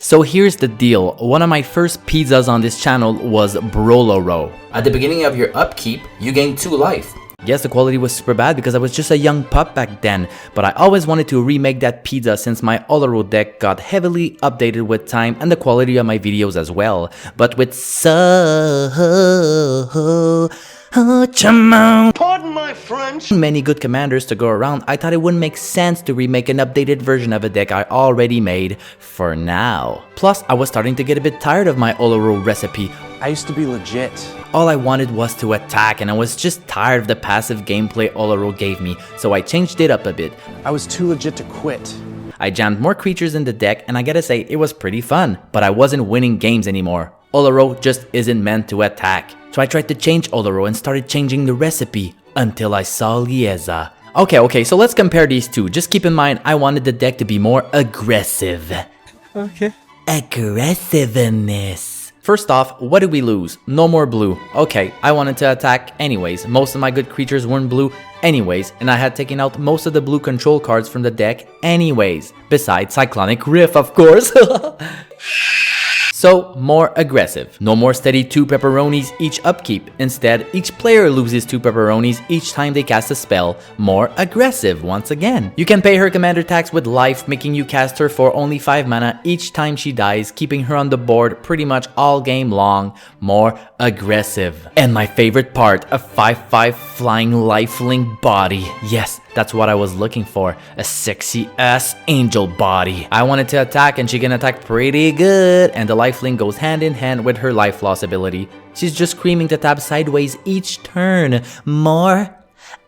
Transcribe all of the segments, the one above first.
So here's the deal, one of my first pizzas on this channel was Broloro. At the beginning of your upkeep, you gain 2 life. Yes, the quality was super bad because I was just a young pup back then, but I always wanted to remake that pizza since my Oloro deck got heavily updated with time and the quality of my videos as well. But with pardon my French, many good commanders to go around, I thought it wouldn't make sense to remake an updated version of a deck I already made for now. Plus, I was starting to get a bit tired of my Oloro recipe. I used to be legit. All I wanted was to attack, and I was just tired of the passive gameplay Oloro gave me, so I changed it up a bit. I was too legit to quit. I jammed more creatures in the deck, and I gotta say, it was pretty fun, but I wasn't winning games anymore. Oloro just isn't meant to attack. So I tried to change Oloro and started changing the recipe, until I saw Liesa. Okay, so let's compare these two. Just keep in mind, I wanted the deck to be more aggressive. Okay. Aggressiveness. First off, what did we lose? No more blue. Okay, I wanted to attack anyways. Most of my good creatures weren't blue anyways, and I had taken out most of the blue control cards from the deck anyways. Besides Cyclonic Rift, of course. So, more aggressive. No more steady 2 pepperonis each upkeep. Instead, each player loses 2 pepperonis each time they cast a spell. More aggressive once again. You can pay her commander tax with life, making you cast her for only 5 mana each time she dies, keeping her on the board pretty much all game long. More aggressive. And my favorite part, a 5/5 flying lifelink body. Yes, that's what I was looking for. A sexy ass angel body. I wanted to attack and she can attack pretty good, and the lifelink goes hand in hand with her life loss ability. She's just screaming to tap sideways each turn. More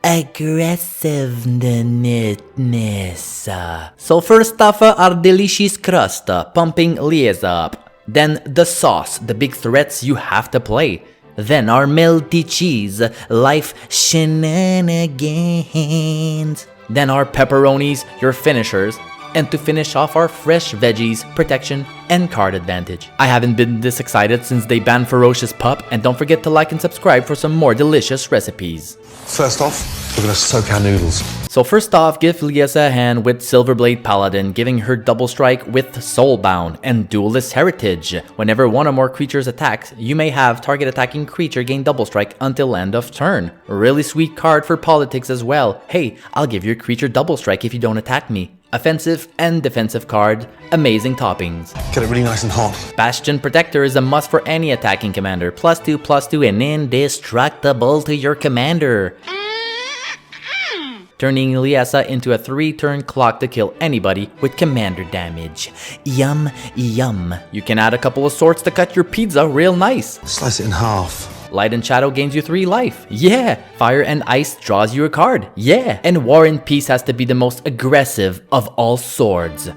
aggressiveness. So first off, our delicious crust, pumping Liesa up. Then the sauce, the big threats you have to play. Then our melty cheese, life shenanigans. Then our pepperonis, your finishers. And to finish off our fresh veggies, protection, and card advantage. I haven't been this excited since they banned Ferocious Pup, and don't forget to like and subscribe for some more delicious recipes. First off, we're gonna soak our noodles. So first off, give Liesa a hand with Silverblade Paladin, giving her double strike with Soulbound and Duelist Heritage. Whenever one or more creatures attacks, you may have target attacking creature gain double strike until end of turn. Really sweet card for politics as well. Hey, I'll give your creature double strike if you don't attack me. Offensive and defensive card, amazing toppings. Get it really nice and hot. Bastion Protector is a must for any attacking commander. +2/+2 and indestructible to your commander. Turning Liesa into a 3-turn clock to kill anybody with commander damage. Yum, yum. You can add a couple of swords to cut your pizza real nice. Slice it in half. Light and Shadow gains you 3 life. Yeah. Fire and Ice draws you a card. Yeah. And War and Peace has to be the most aggressive of all swords.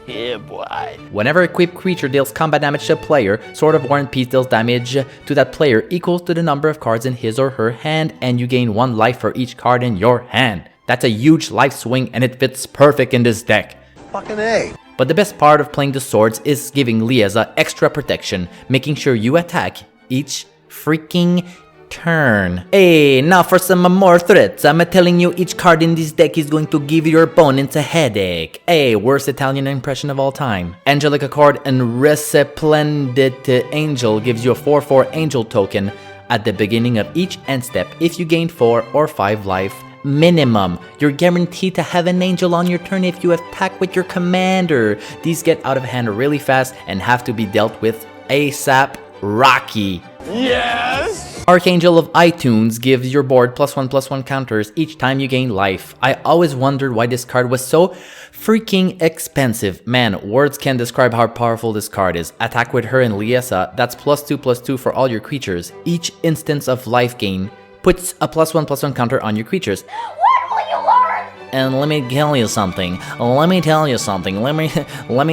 Yeah, boy. Whenever equipped creature deals combat damage to a player, Sword of War and Peace deals damage to that player equals to the number of cards in his or her hand, and you gain 1 life for each card in your hand. That's a huge life swing, and it fits perfect in this deck. Fucking A. But the best part of playing the swords is giving Liesa extra protection, making sure you attack each freaking turn. Hey, now for some more threats. I'm telling you, each card in this deck is going to give your opponents a headache. Hey, worst Italian impression of all time. Angelic Accord and Resplendent Angel gives you a 4/4 angel token at the beginning of each end step if you gain 4 or 5 life minimum. You're guaranteed to have an angel on your turn if you attack with your commander. These get out of hand really fast and have to be dealt with ASAP Rocky. Yes! Archangel of iTunes gives your board +1/+1 counters each time you gain life. I always wondered why this card was so freaking expensive. Man, words can't describe how powerful this card is. Attack with her and Liesa, that's +2/+2 for all your creatures. Each instance of life gain puts a +1/+1 counter on your creatures. What will you learn? And let me tell you something. Let me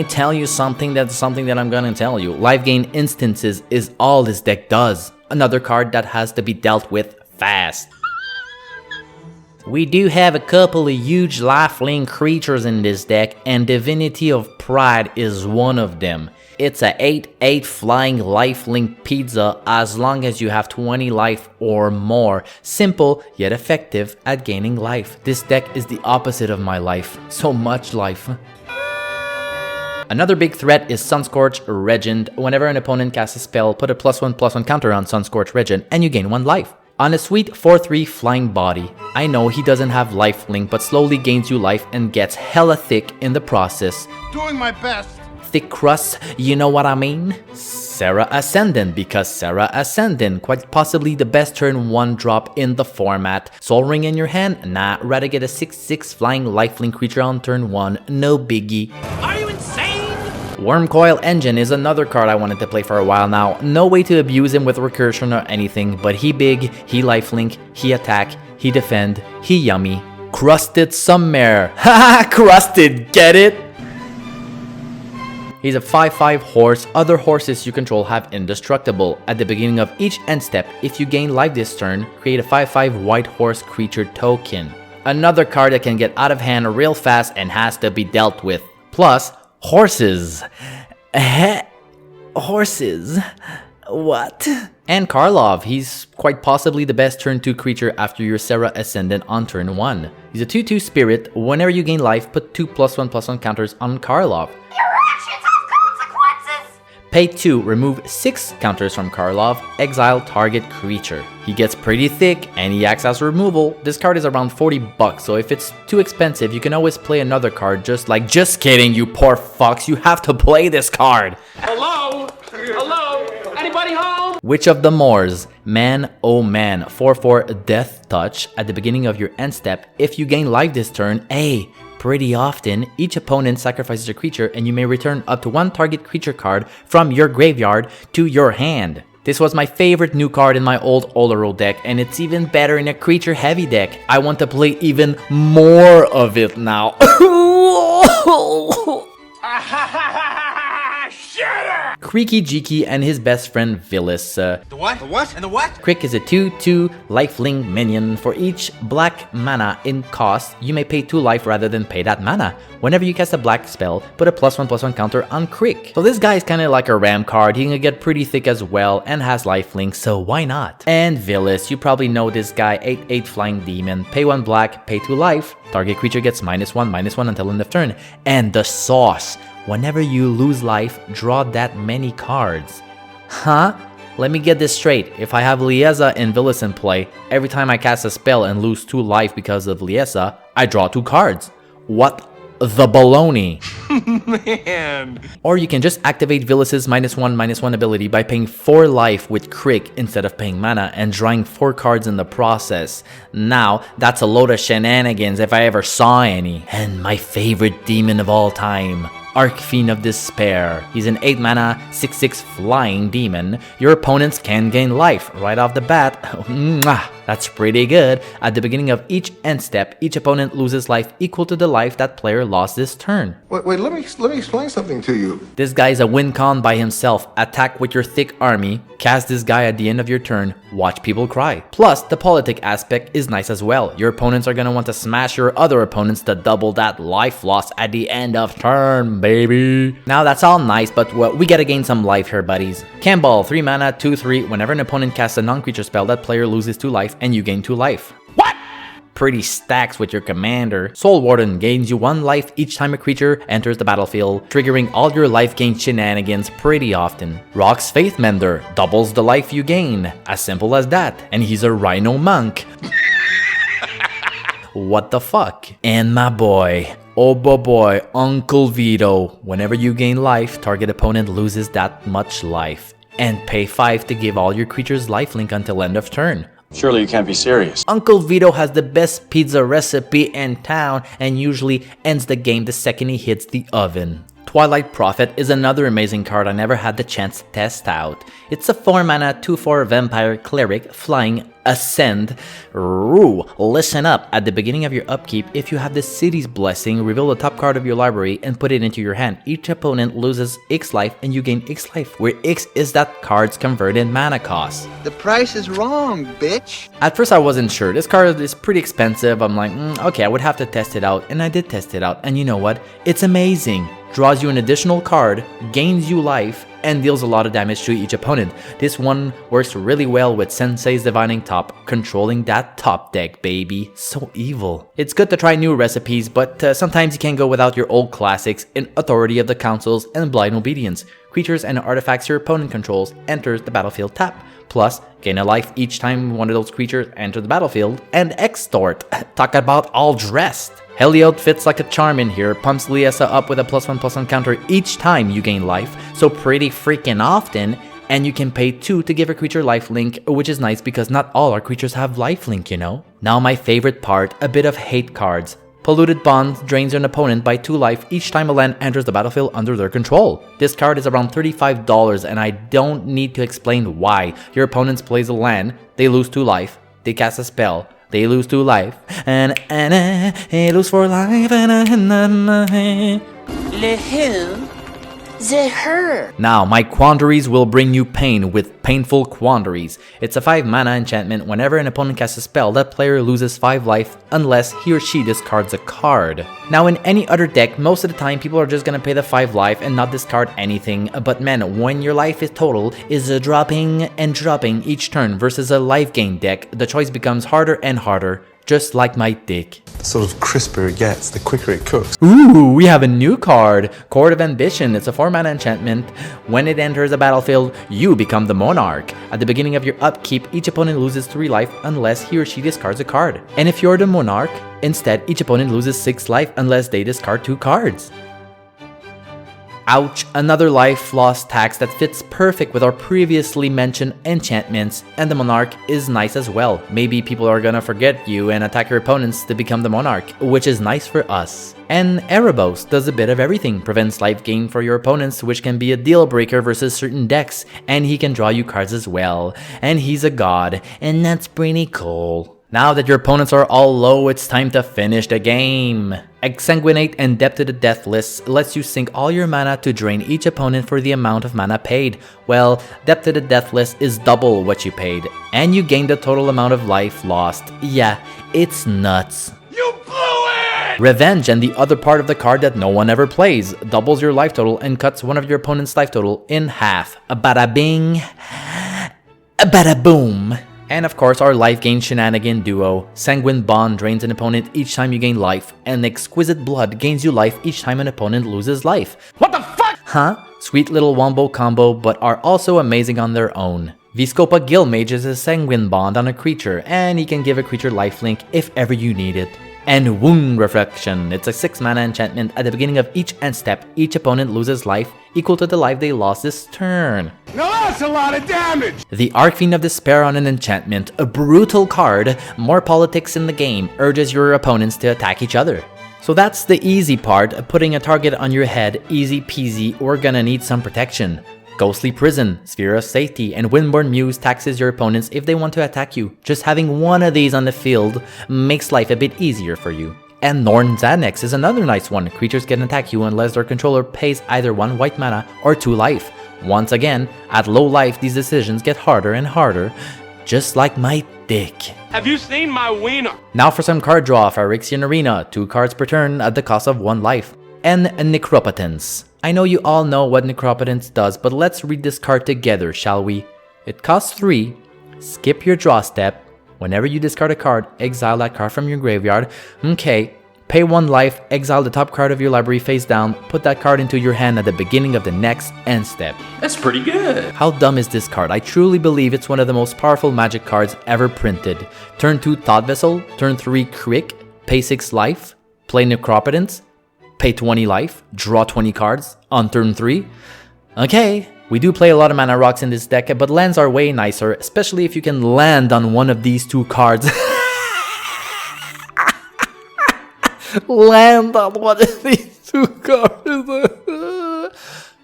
tell you something that's something that I'm gonna tell you. Life gain instances is all this deck does. Another card that has to be dealt with fast. We do have a couple of huge lifelink creatures in this deck, and Divinity of Pride is one of them. It's a 8/8 flying lifelink pizza as long as you have 20 life or more. Simple yet effective at gaining life. This deck is the opposite of my life. So much life. Another big threat is Sunscorch Regent. Whenever an opponent casts a spell, put a +1/+1 counter on Sunscorch Regent and you gain 1 life. On a sweet 4/3 Flying Body. I know he doesn't have lifelink, but slowly gains you life and gets hella thick in the process. Doing my best. Thick crust, you know what I mean? Serra Ascendant, because Serra Ascendant, quite possibly the best turn 1 drop in the format. Soul Ring in your hand? Nah, rather get a 6/6 flying lifelink creature on turn 1, no biggie. Are you insane? Wormcoil Engine is another card I wanted to play for a while now. No way to abuse him with recursion or anything, but he big, he lifelink, he attack, he defend, he yummy. Crusted Summare. Haha, crusted, get it? He's a 5/5 horse. Other horses you control have indestructible. At the beginning of each end step, if you gain life this turn, create a 5/5 white horse creature token. Another card that can get out of hand real fast and has to be dealt with. Plus, horses. Horses. What? And Karlov, he's quite possibly the best turn 2 creature after your Serra Ascendant on turn 1. He's a 2/2 spirit. Whenever you gain life, put 2 +1/+1 counters on Karlov. Pay 2, remove 6 counters from Karlov, exile target creature. He gets pretty thick and he acts as removal. This card is around 40 bucks, so if it's too expensive, you can always play another card just kidding, you poor fucks, you have to play this card. Hello? Hello? Anybody home? Witch of the Moors. Man, oh man, 4/4 Death Touch. At the beginning of your end step, if you gain life this turn, pretty often, each opponent sacrifices a creature and you may return up to 1 target creature card from your graveyard to your hand. This was my favorite new card in my old Oloro deck, and it's even better in a creature heavy deck. I want to play even more of it now. Creaky Jiki and his best friend Villis. The what? The what? And the what? Crick is a 2/2 lifelink minion. For each black mana in cost, you may pay 2 life rather than pay that mana. Whenever you cast a black spell, put a +1/+1 counter on Crick. So this guy is kind of like a ram card. He can get pretty thick as well and has lifelink, so why not? And Villis, you probably know this guy, 8/8 flying demon. Pay 1 black, pay 2 life. Target creature gets -1/-1 until end of turn. And the sauce. Whenever you lose life, draw that many cards. Huh? Let me get this straight. If I have Liesa and Villis in play, every time I cast a spell and lose 2 life because of Liesa, I draw 2 cards. What the baloney? Man. Or you can just activate Villis's -1/-1 ability by paying 4 life with Crick instead of paying mana and drawing 4 cards in the process. Now, that's a load of shenanigans if I ever saw any. And my favorite demon of all time, Archfiend of Despair. He's an 8 mana, 6/6 flying demon. Your opponents can gain life right off the bat. That's pretty good. At the beginning of each end step, each opponent loses life equal to the life that player lost this turn. Wait, let me explain something to you. This guy is a win con by himself. Attack with your thick army, cast this guy at the end of your turn, watch people cry. Plus, the politic aspect is nice as well. Your opponents are gonna want to smash your other opponents to double that life loss at the end of turn, baby. Now that's all nice, but we gotta gain some life here, buddies. Campbell, 3 mana, 2/3. Whenever an opponent casts a non-creature spell, that player loses 2 life and you gain 2 life. What? Pretty stacks with your commander. Soul Warden gains you 1 life each time a creature enters the battlefield, triggering all your life gain shenanigans pretty often. Rock's Faith Mender doubles the life you gain. As simple as that. And he's a Rhino Monk. What the fuck? And my boy, oh boy, Uncle Vito. Whenever you gain life, target opponent loses that much life. And pay 5 to give all your creatures lifelink until end of turn. Surely you can't be serious. Uncle Vito has the best pizza recipe in town and usually ends the game the second he hits the oven. Twilight Prophet is another amazing card I never had the chance to test out. It's a 4 mana 2/4 vampire cleric flying ascend. Ooh, listen up. At the beginning of your upkeep, if you have the city's blessing, reveal the top card of your library and put it into your hand. Each opponent loses X life and you gain X life, where X is that card's converted mana cost. The price is wrong, bitch. At first I wasn't sure. This card is pretty expensive. I'm like, okay, I would have to test it out. And I did test it out. And you know what? It's amazing. Draws you an additional card, gains you life, and deals a lot of damage to each opponent. This one works really well with Sensei's Divining Top, controlling that top deck, baby. So evil. It's good to try new recipes, but sometimes you can't go without your old classics in Authority of the Councils and Blind Obedience. Creatures and artifacts your opponent controls enters the battlefield tap. Plus, gain a life each time one of those creatures enter the battlefield, and Extort. Talk about all dressed. Heliod fits like a charm in here, pumps Liesa up with a +1/+1 counter each time you gain life, so pretty freaking often, and you can pay 2 to give a creature lifelink, which is nice because not all our creatures have lifelink, you know? Now my favorite part, a bit of hate cards. Polluted Bond drains an opponent by 2 life each time a land enters the battlefield under their control. This card is around $35 and I don't need to explain why. Your opponent plays a land, they lose 2 life, they cast a spell, they lose 2 life, and they lose 4 life, Le who? The her. Now, my quandaries will bring you pain with Painful Quandaries. It's a 5 mana enchantment. Whenever an opponent casts a spell, that player loses 5 life unless he or she discards a card. Now, in any other deck, most of the time people are just gonna pay the 5 life and not discard anything. But man, when your life is total is dropping and dropping each turn versus a life gain deck, the choice becomes harder and harder. Just like my dick. The sort of crisper it gets, the quicker it cooks. Ooh, we have a new card, Chord of Ambition. It's a 4 mana enchantment. When it enters the battlefield, you become the monarch. At the beginning of your upkeep, each opponent loses 3 life unless he or she discards a card. And if you're the monarch, instead each opponent loses 6 life unless they discard 2 cards. Ouch, another life loss tax that fits perfect with our previously mentioned enchantments, and the Monarch is nice as well. Maybe people are gonna forget you and attack your opponents to become the Monarch, which is nice for us. And Erebos does a bit of everything, prevents life gain for your opponents, which can be a deal breaker versus certain decks, and he can draw you cards as well. And he's a god, and that's pretty cool. Now that your opponents are all low, it's time to finish the game. Exsanguinate and Depth to the Deathless lets you sink all your mana to drain each opponent for the amount of mana paid. Well, Depth to the Deathless is double what you paid, and you gain the total amount of life lost. Yeah, it's nuts. You blew it! Revenge and the other part of the card that no one ever plays, doubles your life total and cuts one of your opponent's life total in half. A bada bing, a bada boom. And of course our life gain shenanigan duo. Sanguine Bond drains an opponent each time you gain life, and Exquisite Blood gains you life each time an opponent loses life. What the fuck? Huh? Sweet little wombo combo, but are also amazing on their own. Viscopa Guildmage is a Sanguine Bond on a creature, and he can give a creature lifelink if ever you need it. And Wound Reflection, it's a 6 mana enchantment. At the beginning of each end step, each opponent loses life equal to the life they lost this turn. Now that's a lot of damage! The Archfiend of Despair on an enchantment, a brutal card, more politics in the game, urges your opponents to attack each other. So that's the easy part, putting a target on your head, easy peasy, we're gonna need some protection. Ghostly Prison, Sphere of Safety, and Windborn Muse taxes your opponents if they want to attack you. Just having one of these on the field makes life a bit easier for you. And Norn's Annex is another nice one. Creatures can attack you unless their controller pays either 1 white mana or 2 life. Once again, at low life these decisions get harder and harder, just like my dick. Have you seen my wiener? Now for some card draw for Phyrexian Arena, 2 cards per turn at the cost of 1 life. And Necropotence. I know you all know what Necropotence does, but let's read this card together, shall we? It costs 3, skip your draw step, whenever you discard a card, exile that card from your graveyard. Okay, pay 1 life, exile the top card of your library face down, put that card into your hand at the beginning of the next end step. That's pretty good. How dumb is this card? I truly believe it's one of the most powerful Magic cards ever printed. Turn 2 Thought Vessel, turn 3 Crick, pay 6 life, play Necropotence, pay 20 life, draw 20 cards on turn 3. Okay, we do play a lot of mana rocks in this deck, but lands are way nicer, especially if you can land on one of these 2 cards. Land on one of these 2 cards.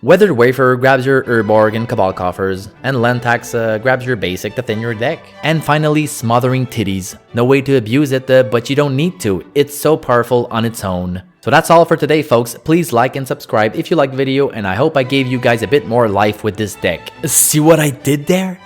Weathered Wayfarer grabs your Urborg and Cabal Coffers, and Lantax grabs your basic to thin your deck. And finally, Smothering Titties. No way to abuse it, but you don't need to. It's so powerful on its own. So that's all for today, folks. Please like and subscribe if you liked the video, and I hope I gave you guys a bit more life with this deck. See what I did there?